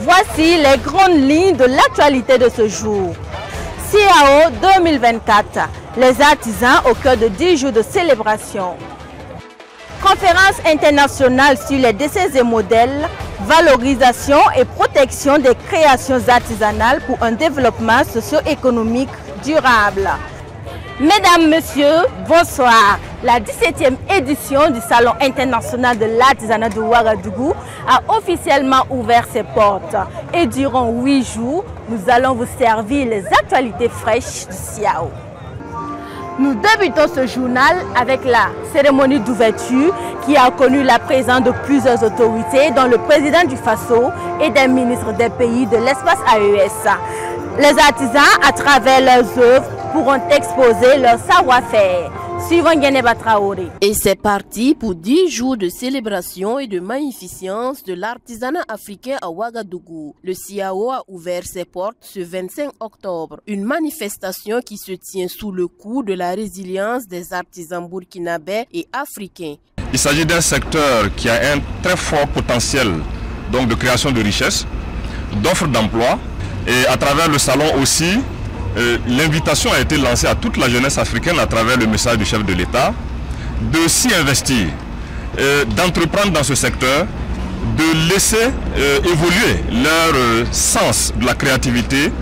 Voici les grandes lignes de l'actualité de ce jour. CIAO 2024, les artisans au cœur de 10 jours de célébration. Conférence internationale sur les décès et modèles, valorisation et protection des créations artisanales pour un développement socio-économique durable. Mesdames, Messieurs, bonsoir. La 17e édition du Salon international de l'artisanat de Ouagadougou a officiellement ouvert ses portes. Et durant 8 jours, nous allons vous servir les actualités fraîches du CIAO. Nous débutons ce journal avec la cérémonie d'ouverture qui a connu la présence de plusieurs autorités, dont le président du Faso et des ministres des pays de l'espace AES. Les artisans, à travers leurs œuvres, pourront exposer leur savoir-faire. Suivant Geneba Traoré. Et c'est parti pour 10 jours de célébration et de magnificence de l'artisanat africain à Ouagadougou. Le CIAO a ouvert ses portes ce 25 octobre. Une manifestation qui se tient sous le coup de la résilience des artisans burkinabés et africains. Il s'agit d'un secteur qui a un très fort potentiel donc, de création de richesses, d'offres d'emploi. Et à travers le salon aussi, l'invitation a été lancée à toute la jeunesse africaine à travers le message du chef de l'État de s'y investir, d'entreprendre dans ce secteur, de laisser évoluer leur sens de la créativité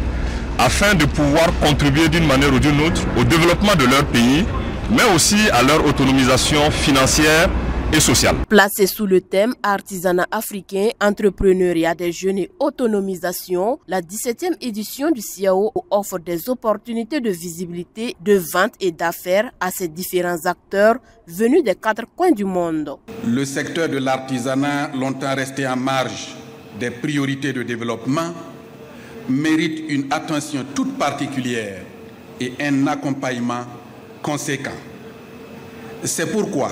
afin de pouvoir contribuer d'une manière ou d'une autre au développement de leur pays, mais aussi à leur autonomisation financière et sociale. Placé sous le thème artisanat africain, entrepreneuriat des jeunes et autonomisation, la 17e édition du CIAO offre des opportunités de visibilité, de vente et d'affaires à ces différents acteurs venus des 4 coins du monde. Le secteur de l'artisanat, longtemps resté en marge des priorités de développement, mérite une attention toute particulière et un accompagnement conséquent. C'est pourquoi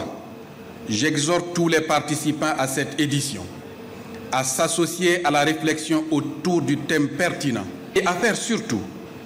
j'exhorte tous les participants à cette édition à s'associer à la réflexion autour du thème pertinent et à faire surtout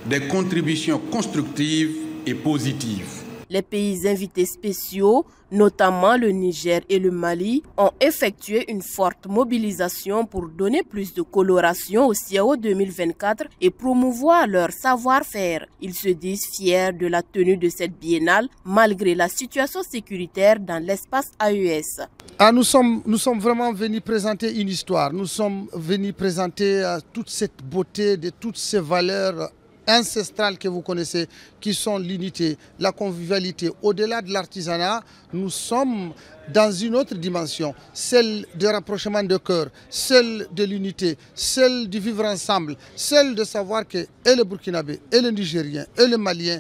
des contributions constructives et positives. Les pays invités spéciaux, notamment le Niger et le Mali, ont effectué une forte mobilisation pour donner plus de coloration au CIAO 2024 et promouvoir leur savoir-faire. Ils se disent fiers de la tenue de cette biennale malgré la situation sécuritaire dans l'espace AES. Nous sommes vraiment venus présenter une histoire. Nous sommes venus présenter toute cette beauté de toutes ces valeurs ancestrales que vous connaissez, qui sont l'unité, la convivialité. Au-delà de l'artisanat, nous sommes dans une autre dimension, celle du rapprochement de cœur, celle de l'unité, celle du vivre ensemble, celle de savoir que et le Burkinabé, et le Nigérien, et le Malien,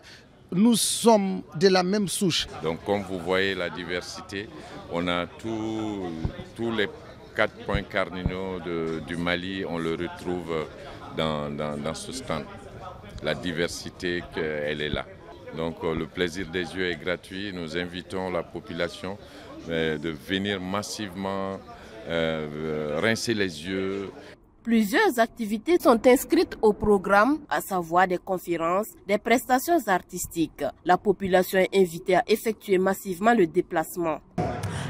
nous sommes de la même souche. Donc comme vous voyez la diversité, on a tous les 4 points cardinaux du Mali, on le retrouve dans ce stand. La diversité, elle est là. Donc le plaisir des yeux est gratuit. Nous invitons la population de venir massivement rincer les yeux. Plusieurs activités sont inscrites au programme, à savoir des conférences, des prestations artistiques. La population est invitée à effectuer massivement le déplacement.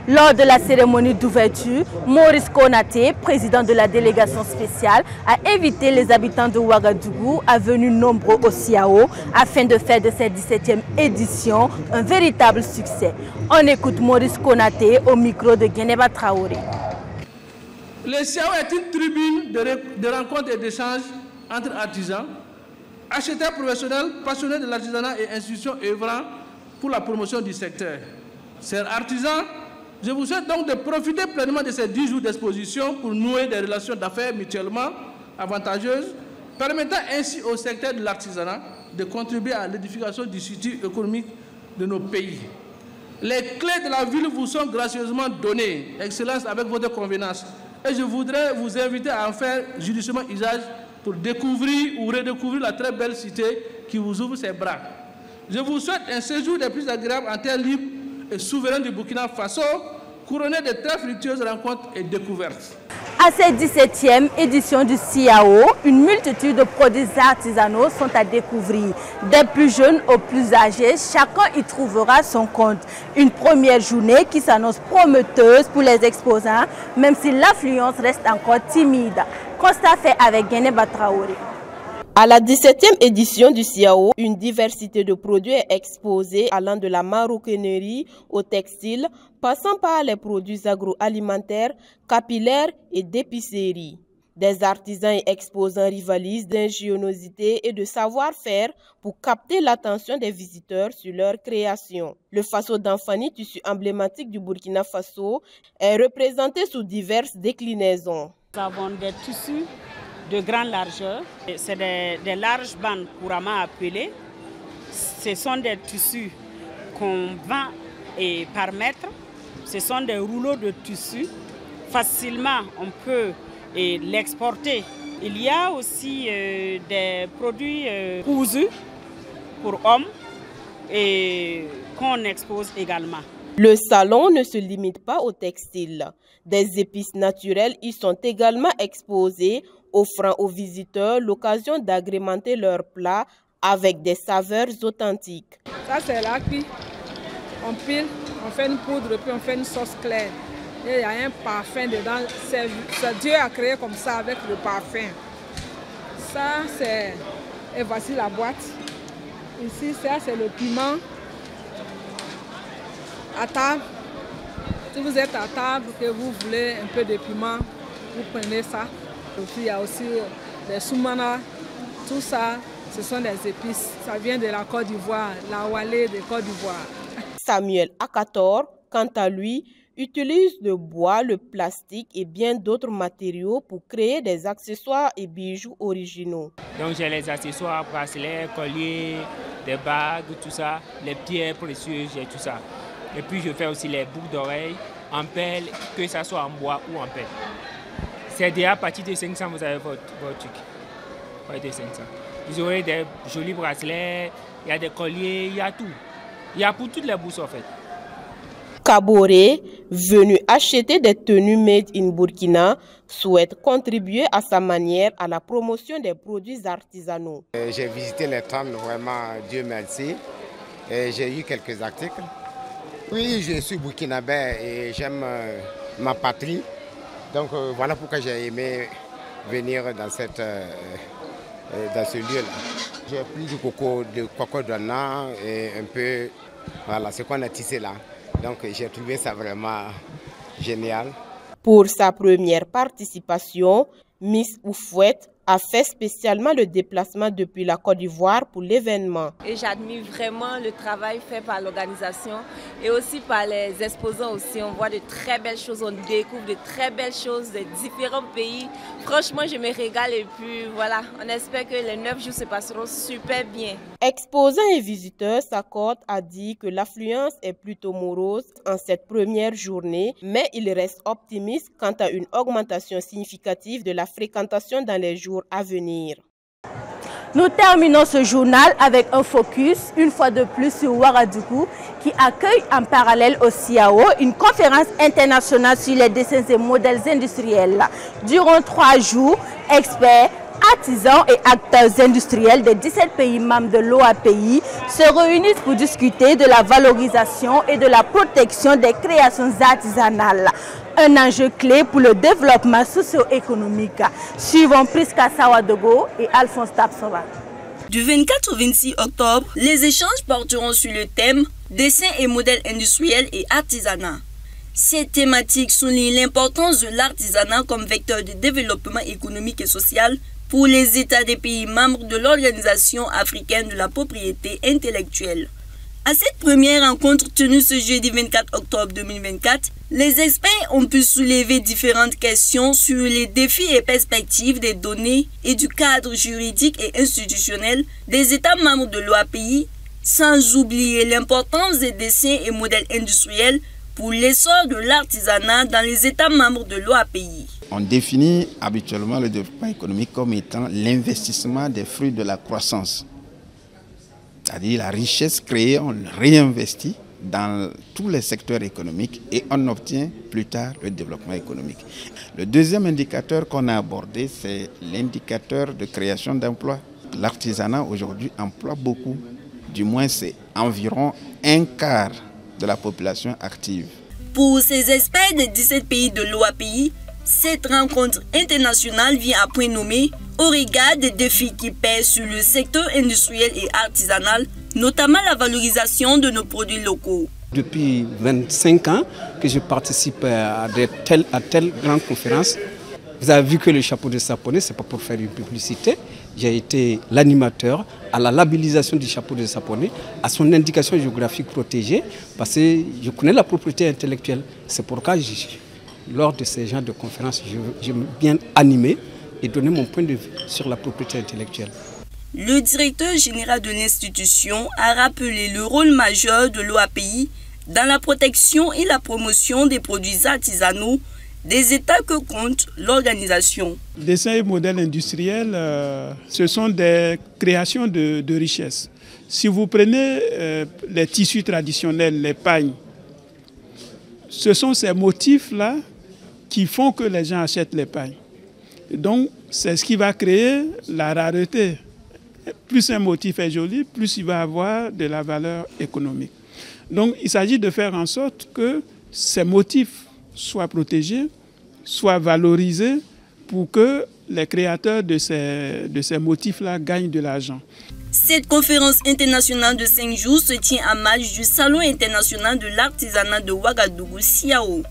Lors de la cérémonie d'ouverture, Maurice Konaté, président de la délégation spéciale, a invité les habitants de Ouagadougou à venir nombreux au CIAO afin de faire de cette 17e édition un véritable succès. On écoute Maurice Konaté au micro de Geneba Traoré. Le CIAO est une tribune de rencontres et d'échanges entre artisans, acheteurs professionnels, passionnés de l'artisanat et institutions œuvrant pour la promotion du secteur. Chers artisans, je vous souhaite donc de profiter pleinement de ces 10 jours d'exposition pour nouer des relations d'affaires mutuellement avantageuses, permettant ainsi au secteur de l'artisanat de contribuer à l'édification du tissu économique de nos pays. Les clés de la ville vous sont gracieusement données, Excellence, avec votre convenance. Et je voudrais vous inviter à en faire judicieusement usage pour découvrir ou redécouvrir la très belle cité qui vous ouvre ses bras. Je vous souhaite un séjour des plus agréables en terre libre et souverain du Burkina Faso, couronné de très fructueuses rencontres et découvertes. À cette 17e édition du CIAO, une multitude de produits artisanaux sont à découvrir. Des plus jeunes aux plus âgés, chacun y trouvera son compte. Une première journée qui s'annonce prometteuse pour les exposants, même si l'affluence reste encore timide. Constat fait avec Guénéba Traoré. À la 17e édition du CIAO, une diversité de produits est exposée allant de la maroquinerie au textile, passant par les produits agroalimentaires, capillaires et d'épicerie. Des artisans et exposants rivalisent d'ingéniosité et de savoir-faire pour capter l'attention des visiteurs sur leur création. Le Faso d'Anfani, tissu emblématique du Burkina Faso, est représenté sous diverses déclinaisons. Nous avons des tissus de grande largeur, c'est des larges bandes couramment appelées. Ce sont des tissus qu'on vend par mètre. Ce sont des rouleaux de tissus. Facilement, on peut l'exporter. Il y a aussi des produits cousus pour hommes et qu'on expose également. Le salon ne se limite pas au textile. Des épices naturelles y sont également exposées, offrant aux visiteurs l'occasion d'agrémenter leurs plats avec des saveurs authentiques. Ça c'est l'acquis. On pile, on fait une poudre, puis on fait une sauce claire. Et il y a un parfum dedans. C'est Dieu a créé comme ça avec le parfum. Ça c'est... Et voici la boîte. Ici, ça c'est le piment. À table, si vous êtes à table, que vous voulez un peu de piment, vous prenez ça. Et puis il y a aussi des soumana, tout ça, ce sont des épices. Ça vient de la Côte d'Ivoire, la Walé de Côte d'Ivoire. Samuel Akator, quant à lui, utilise le bois, le plastique et bien d'autres matériaux pour créer des accessoires et bijoux originaux. Donc j'ai les accessoires, bracelets, colliers, des bagues, tout ça, les pierres précieuses, j'ai tout ça. Et puis je fais aussi les boucles d'oreilles en perles, que ce soit en bois ou en perles. C'est déjà à partir de 500, vous avez votre truc. Ouais, de 500. Vous aurez des jolis bracelets, il y a des colliers, il y a tout. Il y a pour toutes les bourses en fait. Kaboré, venu acheter des tenues made in Burkina, souhaite contribuer à sa manière à la promotion des produits artisanaux. J'ai visité les stands, vraiment, Dieu merci. J'ai eu quelques articles. Oui, je suis burkinabé et j'aime ma patrie. Donc voilà pourquoi j'ai aimé venir dans ce lieu-là. J'ai pris du coco d'Anna et un peu, voilà, ce qu'on a tissé là. Donc j'ai trouvé ça vraiment génial. Pour sa première participation, Miss Oufouette a fait spécialement le déplacement depuis la Côte d'Ivoire pour l'événement. Et j'admire vraiment le travail fait par l'organisation et aussi par les exposants aussi. On voit de très belles choses, on découvre de très belles choses de différents pays. Franchement, je me régale et puis voilà, on espère que les 9 jours se passeront super bien. Exposants et visiteurs s'accordent à dire que l'affluence est plutôt morose en cette première journée, mais ils restent optimistes quant à une augmentation significative de la fréquentation dans les jours à venir. Nous terminons ce journal avec un focus, une fois de plus, sur Ouagadougou, qui accueille en parallèle au CIAO une conférence internationale sur les dessins et modèles industriels. Durant 3 jours, experts, artisans et acteurs industriels des 17 pays membres de l'OAPI se réunissent pour discuter de la valorisation et de la protection des créations artisanales. Un enjeu clé pour le développement socio-économique. Suivons Priska Sawadogo et Alphonse Tapsova. Du 24 au 26 octobre, les échanges porteront sur le thème « Dessins et modèles industriels et artisanat ». Cette thématique souligne l'importance de l'artisanat comme vecteur de développement économique et social pour les États des pays membres de l'Organisation africaine de la propriété intellectuelle. À cette première rencontre tenue ce jeudi 24 octobre 2024, les experts ont pu soulever différentes questions sur les défis et perspectives des données et du cadre juridique et institutionnel des États membres de l'OAPI, sans oublier l'importance des dessins et modèles industriels pour l'essor de l'artisanat dans les États membres de l'OAPI. On définit habituellement le développement économique comme étant l'investissement des fruits de la croissance. C'est-à-dire la richesse créée, on réinvestit dans tous les secteurs économiques et on obtient plus tard le développement économique. Le deuxième indicateur qu'on a abordé, c'est l'indicateur de création d'emplois. L'artisanat aujourd'hui emploie beaucoup, du moins c'est environ un quart de la population active. Pour ces experts des 17 pays de l'OAPI, cette rencontre internationale vient à point nommé au regard des défis qui pèsent sur le secteur industriel et artisanal, notamment la valorisation de nos produits locaux. Depuis 25 ans que je participe à telle grande conférence, vous avez vu que le chapeau de Saponné, ce n'est pas pour faire une publicité. J'ai été l'animateur à la labellisation du chapeau de Saponné, à son indication géographique protégée, parce que je connais la propriété intellectuelle. C'est pourquoi, lors de ces genres de conférences, j'aime bien animer et donner mon point de vue sur la propriété intellectuelle. Le directeur général de l'institution a rappelé le rôle majeur de l'OAPI dans la protection et la promotion des produits artisanaux des États que compte l'organisation. Dessins et modèles industriels, ce sont des créations de richesses. Si vous prenez les tissus traditionnels, les pagnes, ce sont ces motifs-là qui font que les gens achètent les pagnes. Donc, c'est ce qui va créer la rareté. Plus un motif est joli, plus il va avoir de la valeur économique. Donc, il s'agit de faire en sorte que ces motifs soient protégés, soient valorisés pour que les créateurs de ces motifs-là gagnent de l'argent. Cette conférence internationale de 5 jours se tient à marge du Salon international de l'artisanat de Ouagadougou, CIAO.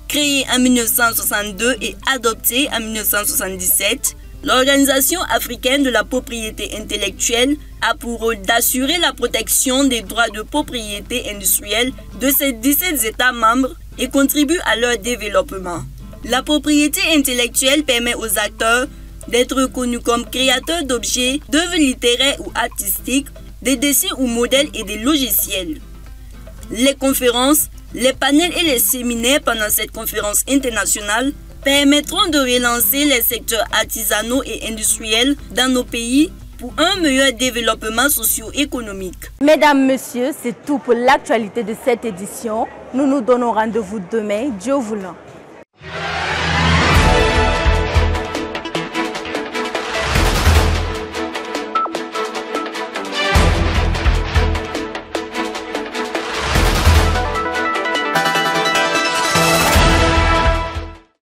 Créée en 1962 et adoptée en 1977, l'Organisation africaine de la propriété intellectuelle a pour rôle d'assurer la protection des droits de propriété industrielle de ses 17 États membres et contribue à leur développement. La propriété intellectuelle permet aux acteurs d'être reconnus comme créateurs d'objets, d'œuvres littéraires ou artistiques, des dessins ou modèles et des logiciels. Les conférences, les panels et les séminaires pendant cette conférence internationale permettront de relancer les secteurs artisanaux et industriels dans nos pays pour un meilleur développement socio-économique. Mesdames, Messieurs, c'est tout pour l'actualité de cette édition. Nous nous donnons rendez-vous demain, Dieu voulant.